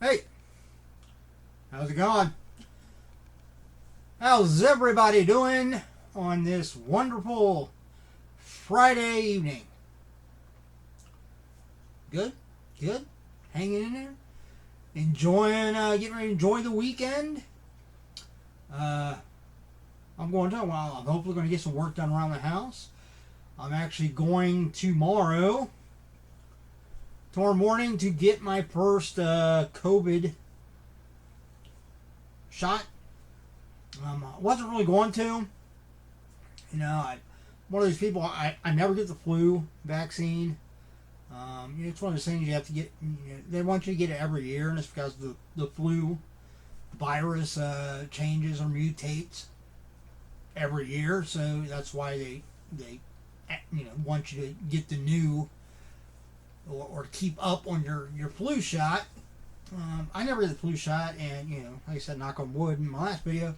Hey, how's it going? How's everybody doing on this wonderful Friday evening? Good? Good? Hanging in there? Enjoying, getting ready to enjoy the weekend? Uh, I'm going to, well, I'm hopefully going to get some work done around the house. I'm actually going tomorrow morning to get my first COVID shot. I wasn't really going to. I'm one of those people, I never get the flu vaccine. It's one of those things you have to get. They want you to get it every year, and it's because the flu virus changes or mutates every year. So that's why they want you to get the new or keep up on your flu shot. I never get the flu shot, and like I said, knock on wood in my last video,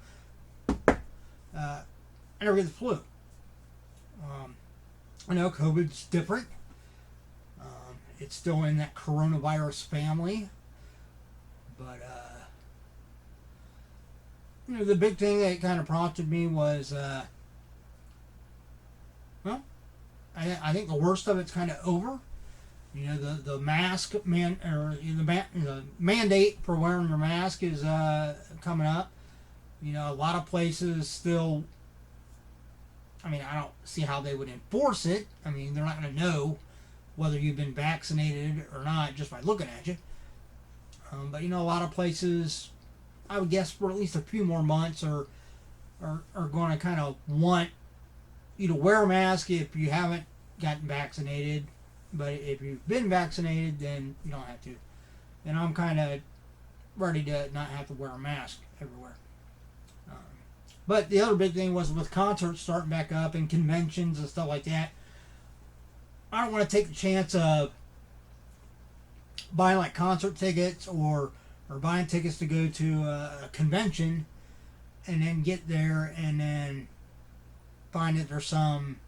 I never get the flu. I know COVID's different. It's still in that coronavirus family, but the big thing that kind of prompted me was, I think the worst of it's kind of over. The mask the mandate for wearing your mask is coming up. A lot of places still. I don't see how they would enforce it. They're not going to know whether you've been vaccinated or not just by looking at you. But a lot of places, I would guess for at least a few more months, are going to kind of want you to wear a mask if you haven't gotten vaccinated. But if you've been vaccinated, then you don't have to. And I'm kind of ready to not have to wear a mask everywhere. But the other big thing was with concerts starting back up and conventions and stuff like that. I don't want to take the chance of buying like concert tickets or buying tickets to go to a convention and then get there and then find that there's some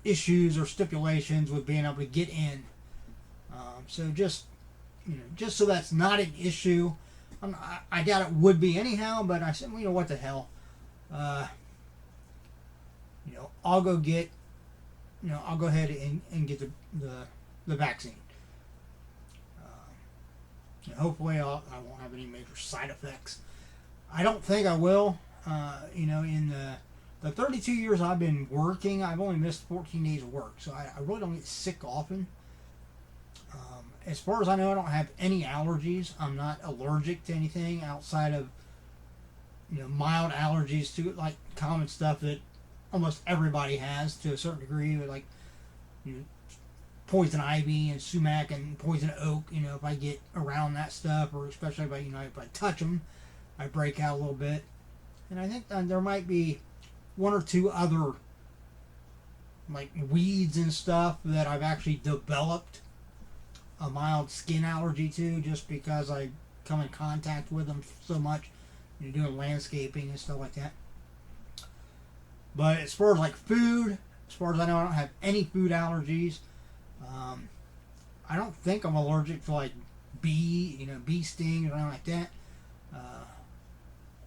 issues or stipulations with being able to get in. So just so that's not an issue. I doubt it would be anyhow, but I said, well, what the hell? I'll go get, I'll go ahead and get the vaccine. Hopefully I won't have any major side effects. I don't think I will. In the 32 years I've been working, I've only missed 14 days of work, so I really don't get sick often. As far as I know, I don't have any allergies. I'm not allergic to anything outside of mild allergies to like common stuff that almost everybody has to a certain degree, like poison ivy and sumac and poison oak. If I get around that stuff, or especially if I touch them, I break out a little bit. And I think there might be one or two other like weeds and stuff that I've actually developed a mild skin allergy to, just because I come in contact with them so much, doing landscaping and stuff like that. But as far as like food, as far as I know, I don't have any food allergies. I don't think I'm allergic to like bee sting or anything like that.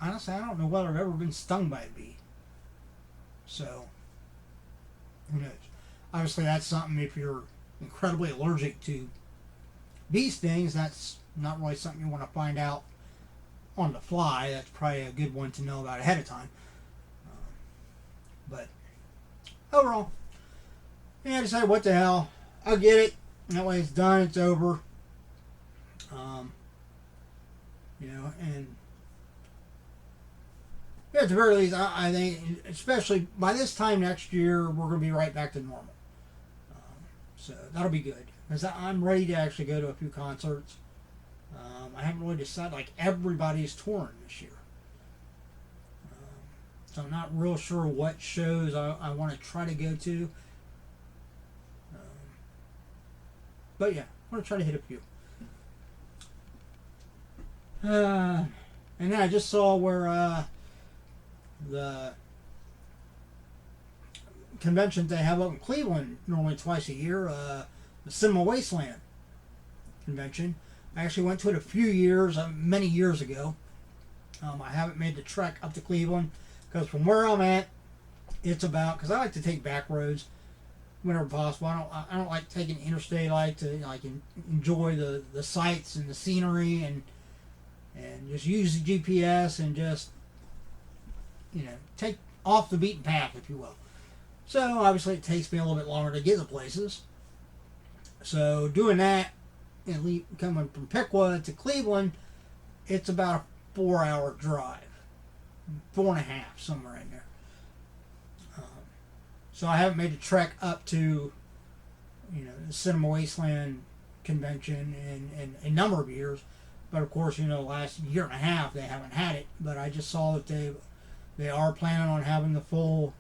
Honestly, I don't know whether I've ever been stung by a bee. So, who knows? Obviously, that's something, if you're incredibly allergic to bee stings, that's not really something you want to find out on the fly. That's probably a good one to know about ahead of time. But overall, I decided, what the hell, I'll get it. That way it's done, it's over. And at the very least, I think, especially by this time next year, we're going to be right back to normal. So that'll be good, because I'm ready to actually go to a few concerts. I haven't really decided, like, everybody's touring this year. So I'm not real sure what shows I want to try to go to. But yeah, I'm going to try to hit a few. And then I just saw where the conventions they have up in Cleveland normally twice a year, the Cinema Wasteland convention. I actually went to it a few years, many years ago. I haven't made the trek up to Cleveland because from where I'm at, it's about, because I like to take back roads whenever possible. I don't like taking interstate. I like to enjoy the sights and the scenery and just use the GPS and just take off the beaten path, if you will. So obviously it takes me a little bit longer to get to places. So doing that and coming from Piqua to Cleveland, it's about a 4-hour drive, 4.5, somewhere in there. So I haven't made the trek up to the Cinema Wasteland convention in a number of years, but of course last year and a half they haven't had it. But I just saw that they are planning on having the full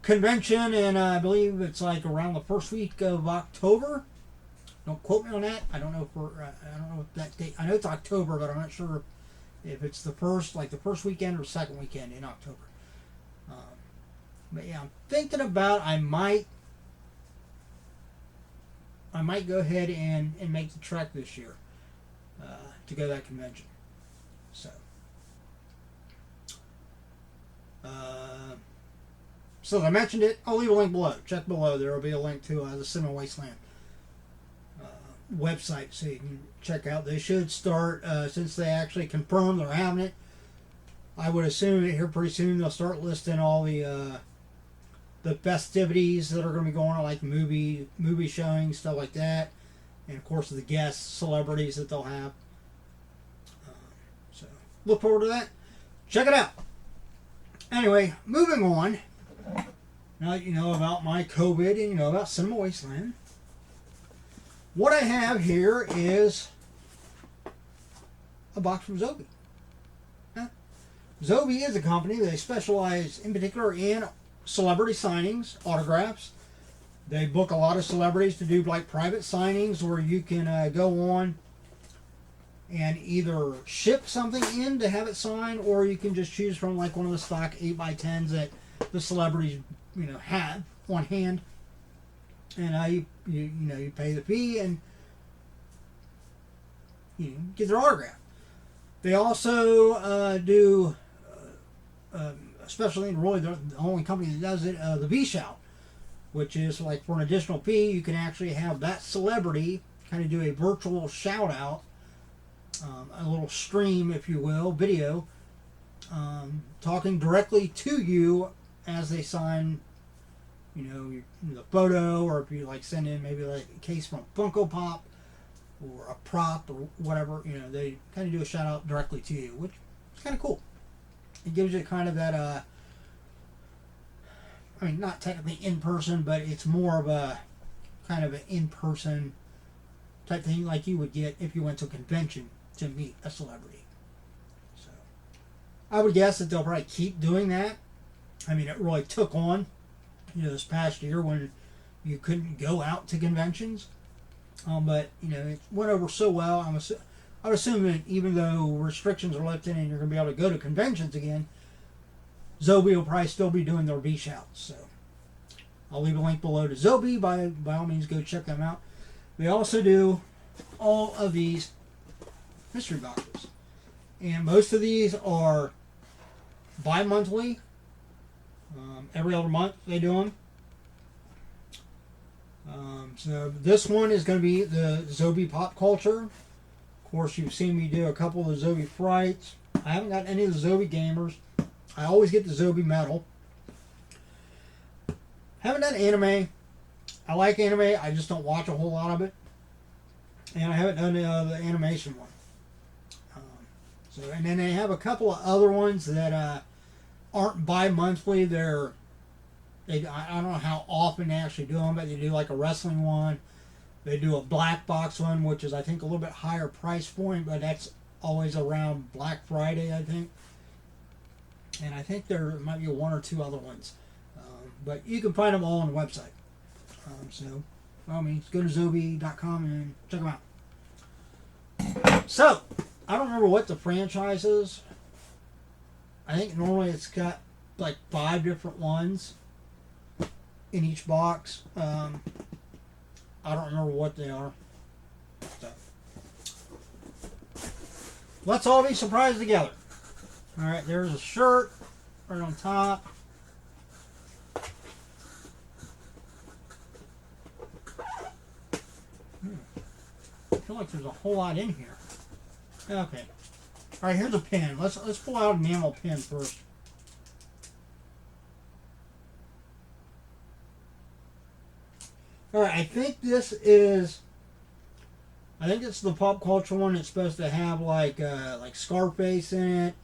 convention, and I believe it's like around the first week of October. Don't quote me on that. I don't know if that date. I know it's October, but I'm not sure if it's the first weekend or second weekend in October. But yeah, I'm thinking about I might go ahead and make the trek this year to go to that convention. So. So I mentioned it. I'll leave a link below. Check below. There will be a link to the Cinema Wasteland website, so you can check out. They should start since they actually confirmed they're having it. I would assume that here pretty soon they'll start listing all the festivities that are going to be going on, like movie showings, stuff like that, and of course the guests, celebrities that they'll have. So look forward to that. Check it out. Anyway, moving on. Now that you know about my COVID and you know about Cinema Wasteland, what I have here is a box from Zobie. Zobie is a company. They specialize in particular in celebrity signings, autographs. They book a lot of celebrities to do like private signings where you can go on and either ship something in to have it signed, or you can just choose from like one of the stock 8x10s that the celebrities have on hand, and you pay the fee and you get their autograph. They also do, especially in really the only company that does it, the V-Shout, which is like for an additional fee you can actually have that celebrity kind of do a virtual shout out, a little stream, if you will, video, talking directly to you as they sign, the photo, or if you like send in maybe like a case from Funko Pop or a prop or whatever, they kind of do a shout out directly to you, which is kind of cool. It gives you kind of that, not technically in person, but it's more of a kind of an in person type thing like you would get if you went to a convention to meet a celebrity. So I would guess that they'll probably keep doing that. It really took on, this past year when you couldn't go out to conventions. But, it went over so well. I would assume that even though restrictions are lifted and you're going to be able to go to conventions again, Zobie will probably still be doing their V-Shouts. So I'll leave a link below to Zobie. By all means, go check them out. They also do all of these mystery boxes. And most of these are bi-monthly. Every other month they do them. So this one is going to be the Zobie Pop Culture. Of course, you've seen me do a couple of the Zobie Frights. I haven't got any of the Zobie Gamers. I always get the Zobie Metal. Haven't done anime. I like anime. I just don't watch a whole lot of it. And I haven't done the animation one. And then they have a couple of other ones that aren't bi-monthly. I don't know how often they actually do them, but they do like a wrestling one. They do a black box one, which is I think a little bit higher price point, but that's always around Black Friday, I think. And I think there might be one or two other ones. But you can find them all on the website. So, by all means, go to Zobie.com and check them out. So, I don't remember what the franchise is. I think normally it's got like 5 different ones in each box. I don't remember what they are. So, let's all be surprised together. All right, there's a shirt right on top. I feel like there's a whole lot in here. Okay. All right, here's a pen. Let's pull out an enamel pen first. All right, I think it's the pop culture one. It's supposed to have like Scarface in it,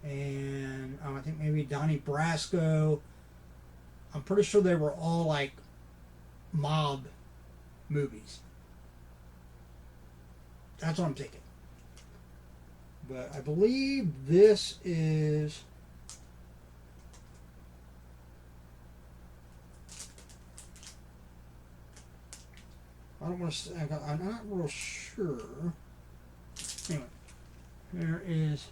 and I think maybe Donnie Brasco. I'm pretty sure they were all like mob movies. That's what I'm thinking. But I believe this is. I don't want to say, I'm not real sure. Anyway, there is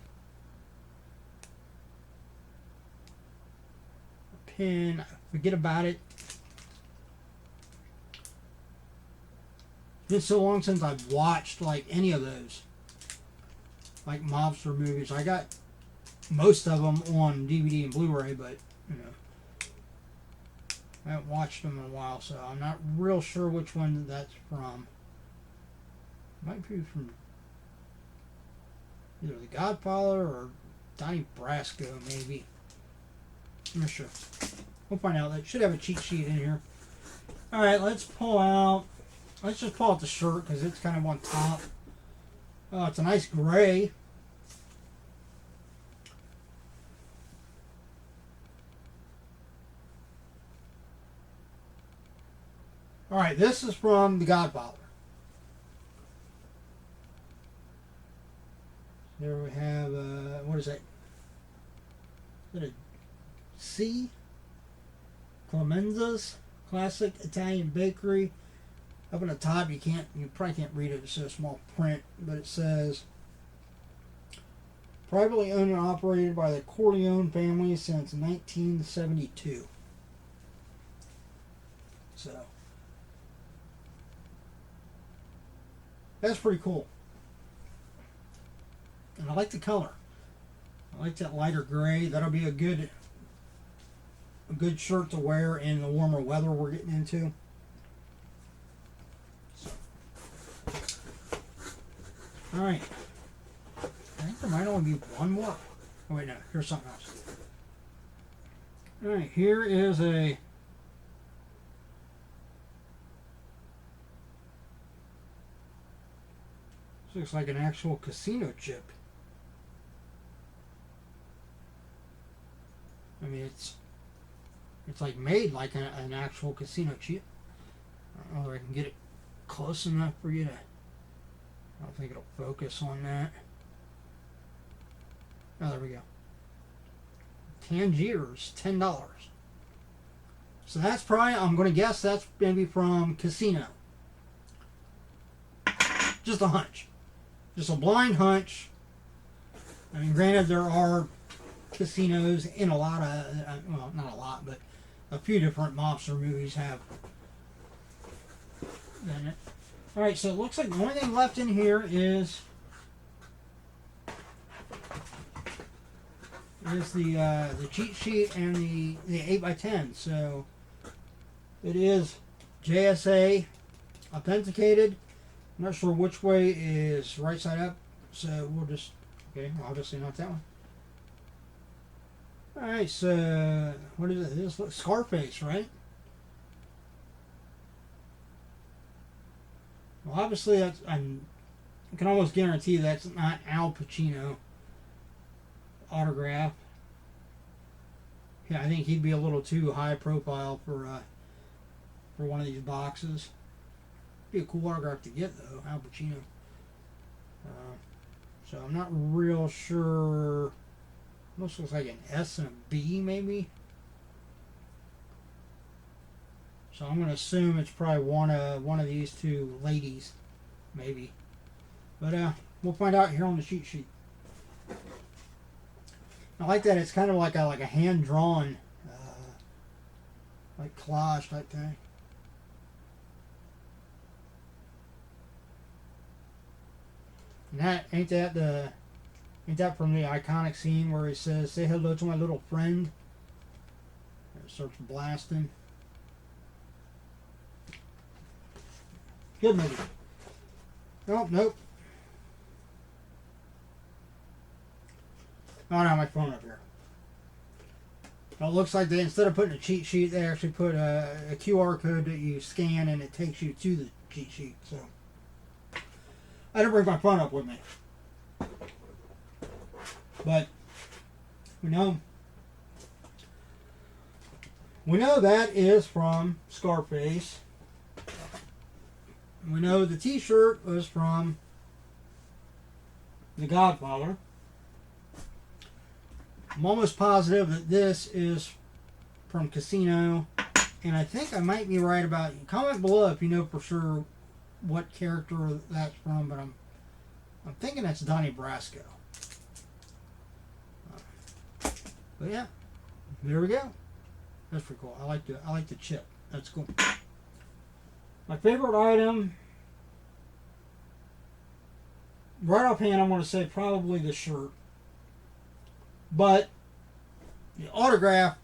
a pin. Forget about it. It's been so long since I've watched like any of those, like mobster movies. I got most of them on DVD and Blu-ray, but you know, I haven't watched them in a while, so I'm not real sure which one that's from. It might be from either The Godfather or Donnie Brasco, maybe. I'm not sure. We'll find out. That should have a cheat sheet in here. All right, let's just pull out the shirt because it's kind of on top. Oh, it's a nice gray. All right, this is from The Godfather. There we have, what is that? Is that a C? Clemenza's Classic Italian Bakery. Up on the top, you probably can't read it. It's so small print, but it says, privately owned and operated by the Corleone family since 1972. So, that's pretty cool. And I like the color. I like that lighter gray. That'll be a good shirt to wear in the warmer weather we're getting into. So. All right. I think there might only be one more. Oh wait, no. Here's something else. All right. Here is a. This looks like an actual casino chip. I mean, it's like made like an actual casino chip. I don't know if I can get it close enough for you to. I don't think it'll focus on that. Oh, there we go. Tangiers, $10. So that's probably, I'm going to guess that's maybe from Casino. Just a hunch. Just a blind hunch. I mean, granted, there are casinos in a lot of, well, not a lot, but a few different mobster movies have done it. All right, so it looks like the only thing left in here is the cheat sheet and the 8x10. So it is JSA authenticated. I'm not sure which way is right side up, so we'll just, okay, well, obviously not that one. Alright, so what is it? This looks Scarface, right? Well, obviously that's, I can almost guarantee that's not Al Pacino autograph. Yeah, I think he'd be a little too high profile for one of these boxes. Be a cool autograph to get though, Al Pacino. So I'm not real sure. Almost looks like an S and a B maybe. So I'm gonna assume it's probably one of these two ladies, maybe. But we'll find out here on the cheat sheet. I like that it's kind of like a hand drawn, like collage type thing. And that ain't that the Ain't that from the iconic scene where he says, "Say hello to my little friend"? Starts blasting. Good movie. Oh, nope. Oh, no, my phone up here. Well, it looks like they, instead of putting a cheat sheet, they actually put a QR code that you scan and it takes you to the cheat sheet. So I didn't bring my phone up with me. But we know that is from Scarface. We know the t-shirt was from The Godfather. I'm almost positive that this is from Casino, and I think I might be right about it. Comment below if you know for sure what character that's from, but I'm thinking that's Donnie Brasco. But yeah, there we go. That's pretty cool. I like the chip. That's cool. My favorite item, right offhand, I want to say probably the shirt. But the autograph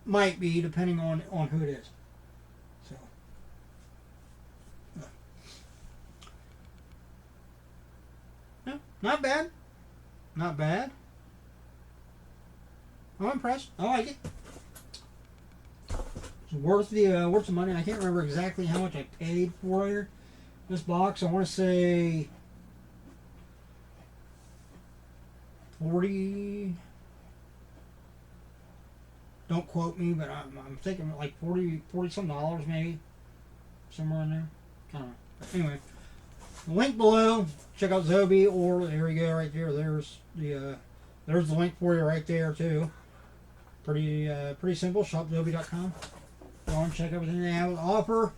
might be, depending on who it is. So, no, not bad. Not bad. I'm impressed. I like it. It's worth the money. I can't remember exactly how much I paid for this box. I want to say 40. Don't quote me, but I'm thinking like 40 some dollars maybe, somewhere in there. I don't know. But anyway, the link below. Check out Zobie, or there you go, right there. There's the link for you right there too. Pretty simple. ShopZobie.com. Go on, check everything they have to offer.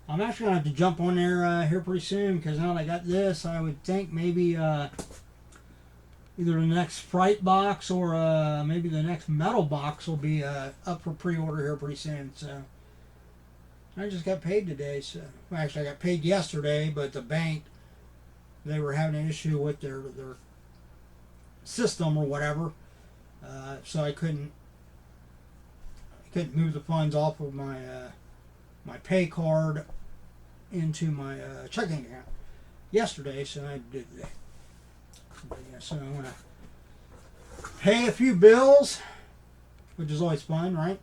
I'm actually gonna have to jump on there here pretty soon, because now that I got this, I would think maybe either the next Fright box or maybe the next Metal box will be up for pre-order here pretty soon. So I just got paid today. So well, actually, I got paid yesterday, but the bank, they were having an issue with their system or whatever, so I couldn't move the funds off of my my pay card into my checking account yesterday, so I had to do it today. But yeah, so I'm gonna pay a few bills, which is always fun, right?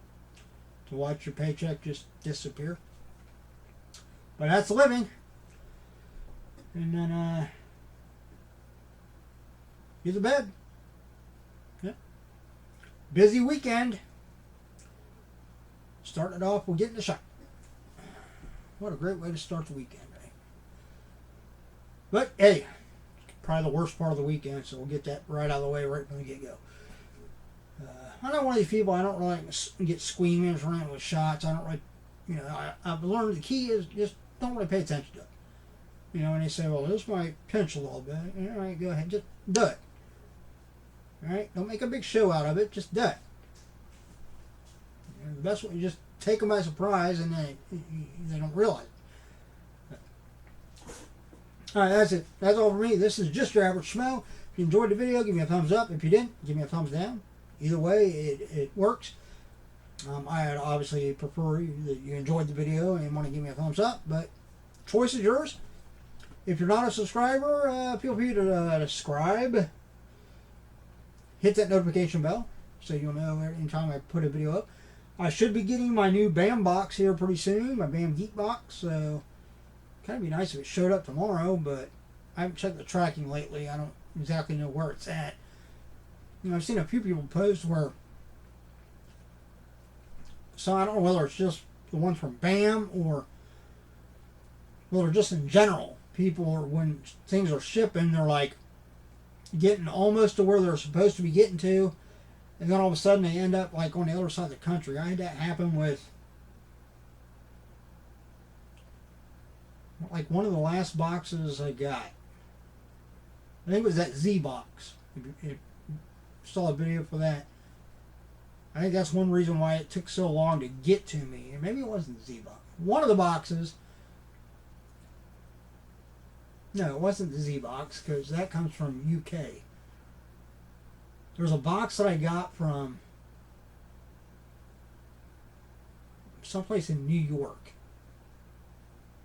To watch your paycheck just disappear. But that's living. And then get to bed. Yep. Busy weekend. Starting it off with getting the shot. What a great way to start the weekend, right? But hey, probably the worst part of the weekend, so we'll get that right out of the way right from the get-go. I'm not one of these people. I don't really get squeamish around with shots. I don't really, I've learned the key is just don't really pay attention to it. And they say, well, this might pinch a little bit. All right, go ahead, just do it. All right, don't make a big show out of it. Just do it. The best way, you just take them by surprise, and they don't realize it. All right, that's it. That's all for me. This is just your average schmo. If you enjoyed the video, give me a thumbs up. If you didn't, give me a thumbs down. Either way, it works. I obviously prefer that you enjoyed the video and want to give me a thumbs up, but choice is yours. If you're not a subscriber, feel free to subscribe. Hit that notification bell so you'll know anytime I put a video up. I should be getting my new BAM box here pretty soon, my BAM Geek box. So, kind of be nice if it showed up tomorrow, but I haven't checked the tracking lately. I don't exactly know where it's at. I've seen a few people post where, so I don't know whether it's just the ones from BAM or whether just in general, people are, when things are shipping, they're like getting almost to where they're supposed to be getting to, and then all of a sudden they end up like on the other side of the country. I had that happen with like one of the last boxes I got. I think it was that Z box. If you saw a video for that. I think that's one reason why it took so long to get to me. And maybe it wasn't the Z box. One of the boxes. No, it wasn't the Z box, because that comes from UK. There's a box that I got from someplace in New York.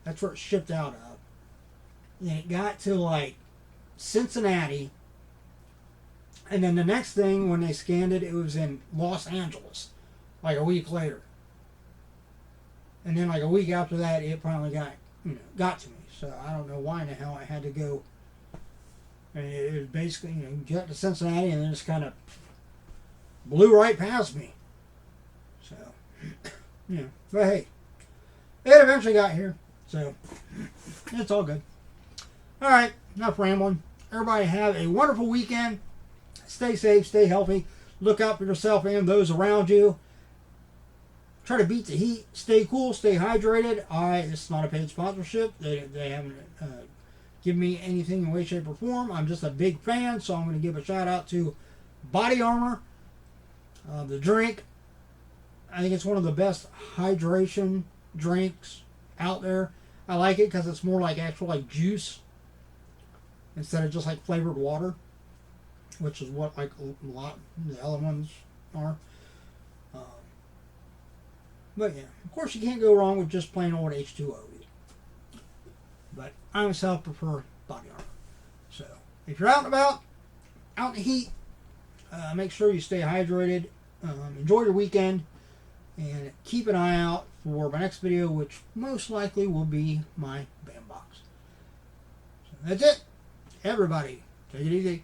That's where it shipped out of. And it got to like Cincinnati. And then the next thing, when they scanned it, it was in Los Angeles. Like a week later. And then like a week after that, it finally got to me. So I don't know why in the hell I had to go. And it was basically, get to Cincinnati and then just kind of blew right past me. So, but hey, it eventually got here. So, it's all good. All right, enough rambling. Everybody have a wonderful weekend. Stay safe, stay healthy. Look out for yourself and those around you. Try to beat the heat. Stay cool, stay hydrated. This is not a paid sponsorship. They haven't given me anything in way, shape, or form. I'm just a big fan, so I'm going to give a shout out to Body Armor. The drink, I think it's one of the best hydration drinks out there. I like it because it's more like actual like juice instead of just like flavored water, which is what like a lot of the other ones are. But yeah, of course you can't go wrong with just plain old H2O. But I myself prefer Body Armor. So if you're out and about, out in the heat, make sure you stay hydrated. Enjoy your weekend. And keep an eye out for my next video, which most likely will be my band box. So that's it. Everybody, take it easy.